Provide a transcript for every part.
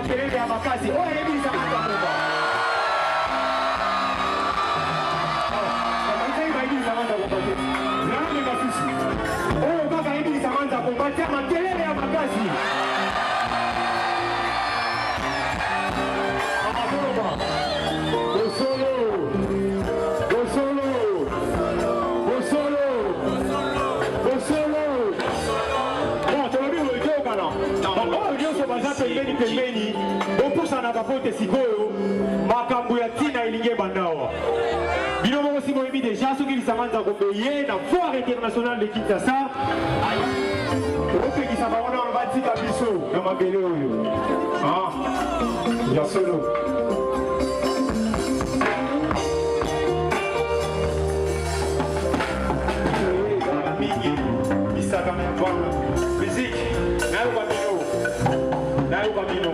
makelele ya makasi oyo ayebisa kaka komba bakanzai bayebisa kaka komba te name basusi oyo kaka ayebisa kaka komba tia makelele ya makasi pembeni bopusa bapote sikoyo makambo ya tina elingi bandawa bino moko si boyebi deja soki lisanga nzambe ye na foire internationale de Kinshasa opekisa bango na batika biso na mabele oyo ya solo mingi bisaka na bwana musique nayo babino nayo babino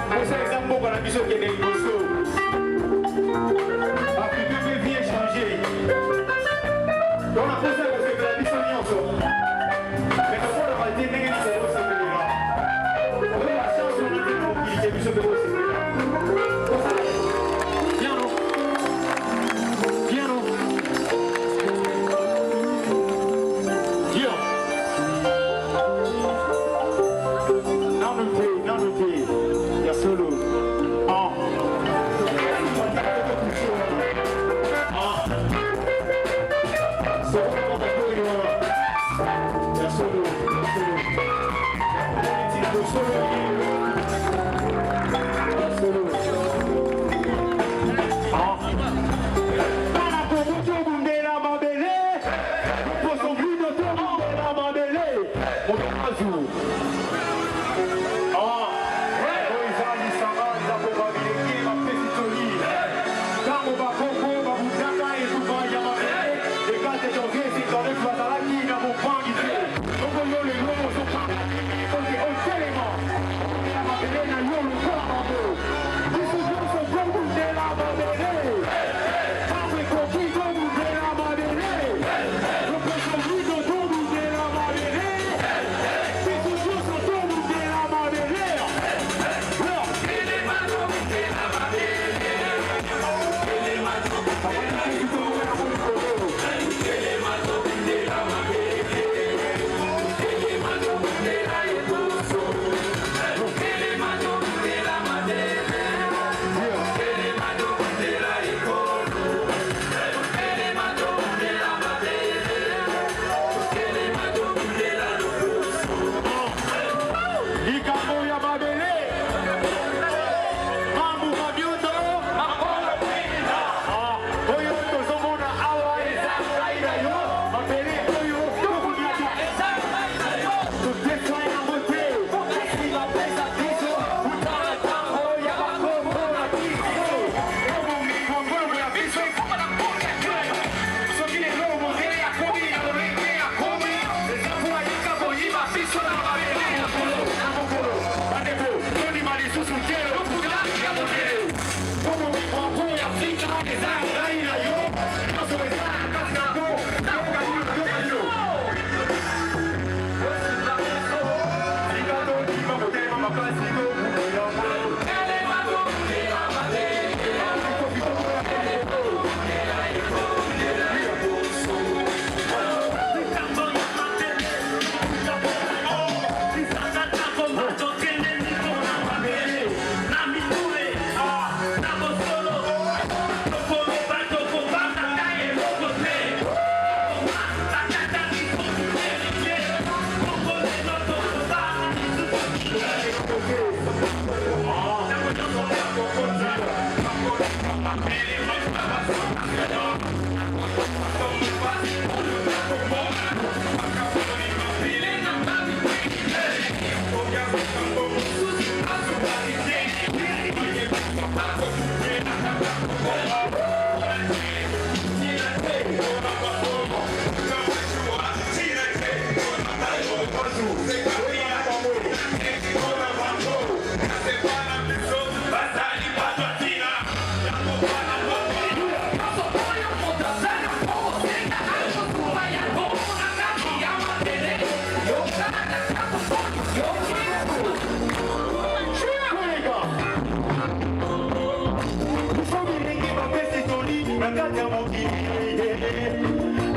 posa eza mboka na biso kende liboso africain mpe vie échange mpona posa ekosepela biso nyonso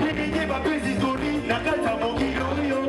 Elingi bapesi toni na kati ya mokili oyo.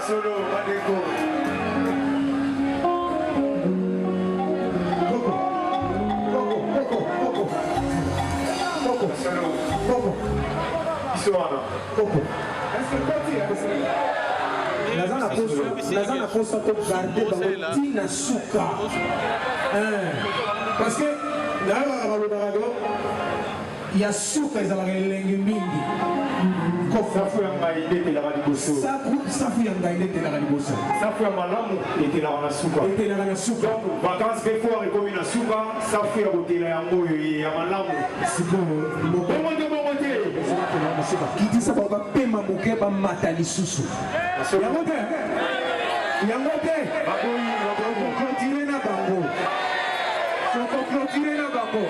Solo, Bandeko. Nazana posa to garder bango tina suka. Parce que il y a suka ezalaka elengi mingi. Safu ya ngai etelaka liboso. Safu ya ngai etelaka liboso. Safu ya malamu etelaka na suka. Etelaka na suka. Vacances mpe fois ekomi na suka, safu ya kotela yango ya malamu. Bongo te. Kitisa bapema moke bamata lisusu. Yango te. Bakokontinue na bango. Bakokontinue na bango.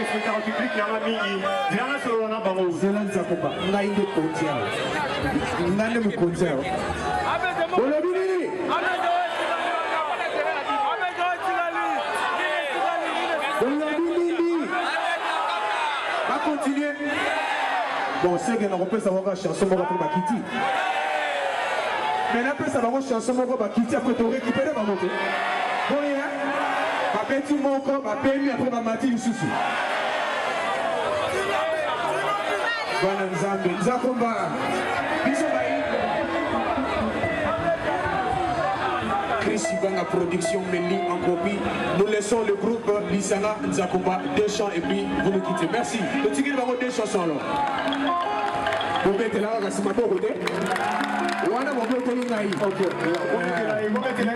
Spectacle public nanga mingi dilanga solo na bango zela nzakoba ngai nde konzi awo ngai nde mokonzi awo olobi nini olobi nini bakontinue bon seke nakopesa bango chanson moko mpe bakiti mais napesa bango chanson moko bakiti apres torekipere bango te boye bapeti moko bapemi apres bamati lisusu Bwana Nzambe, Nzakomba, biso bayi. Chris Ibanga Production, Meli en copie. Nous laissons le groupe Lisanga Nzakomba, 2 chants et puis vous nous quittez. Merci. Le tigre va avoir 2 chansons là. Vous mettez là, c'est ma côté. Wana mo ko ni ngai. OK. Vous mettez là,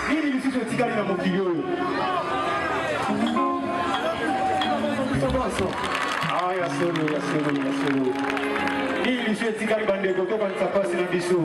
Nini lisusu etikali na mokili oyo. Ah, ya solo. Nini lisusu etikali bandeko tokanisa pasi na biso.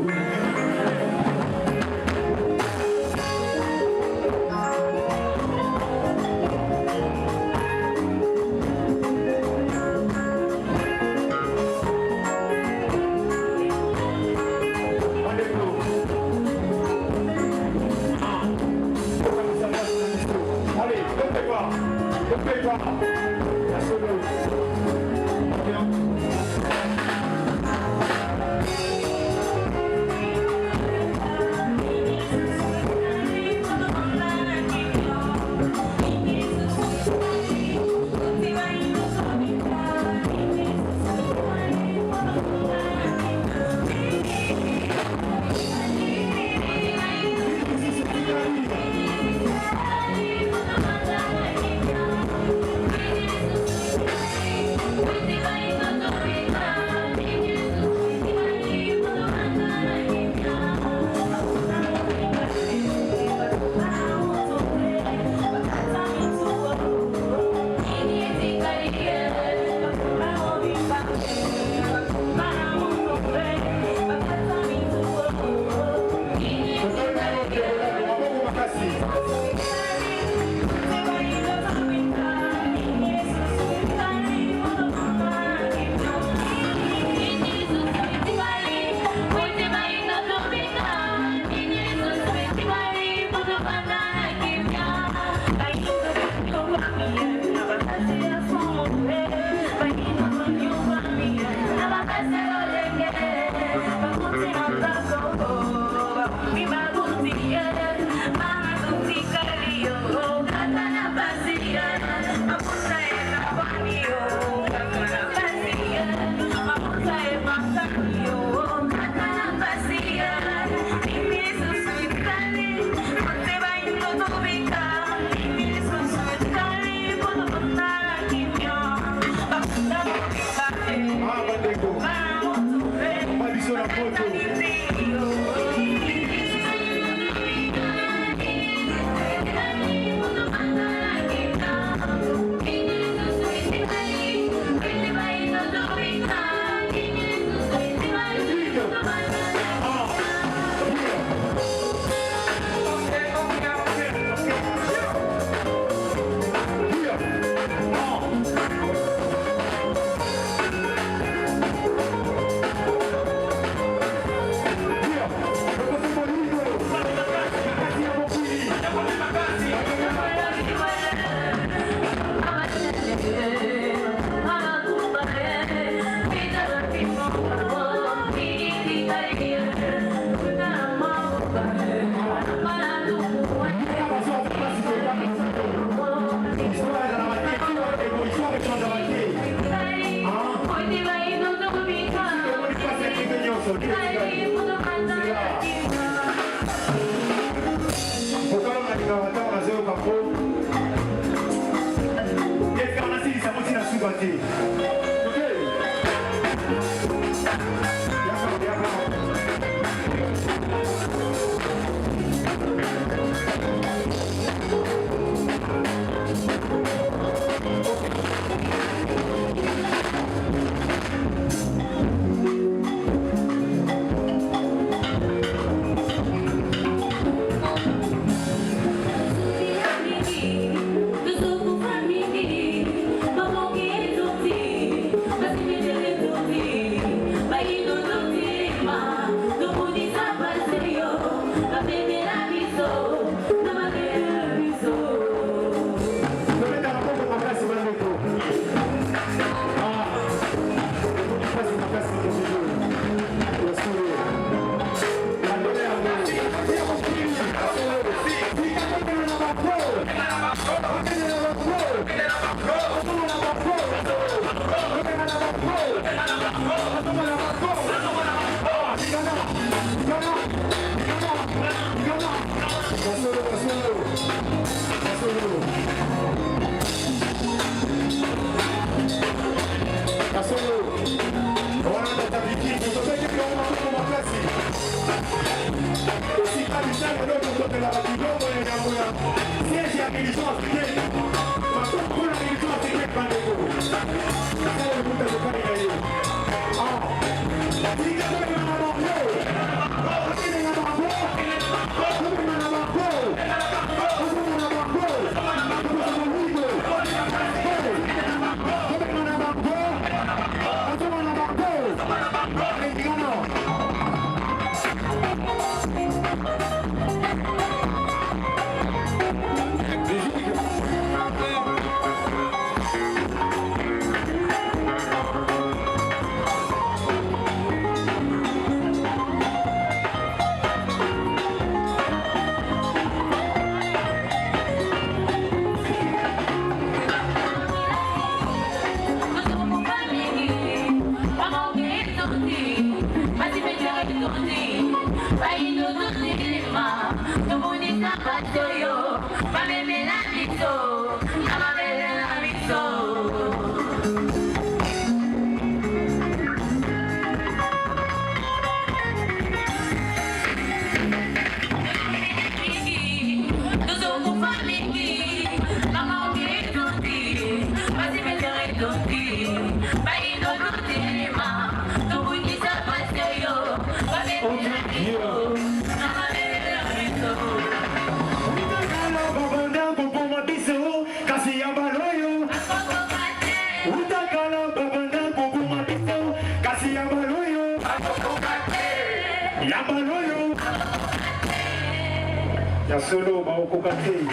Ya solo ba okokate.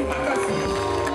Makasi.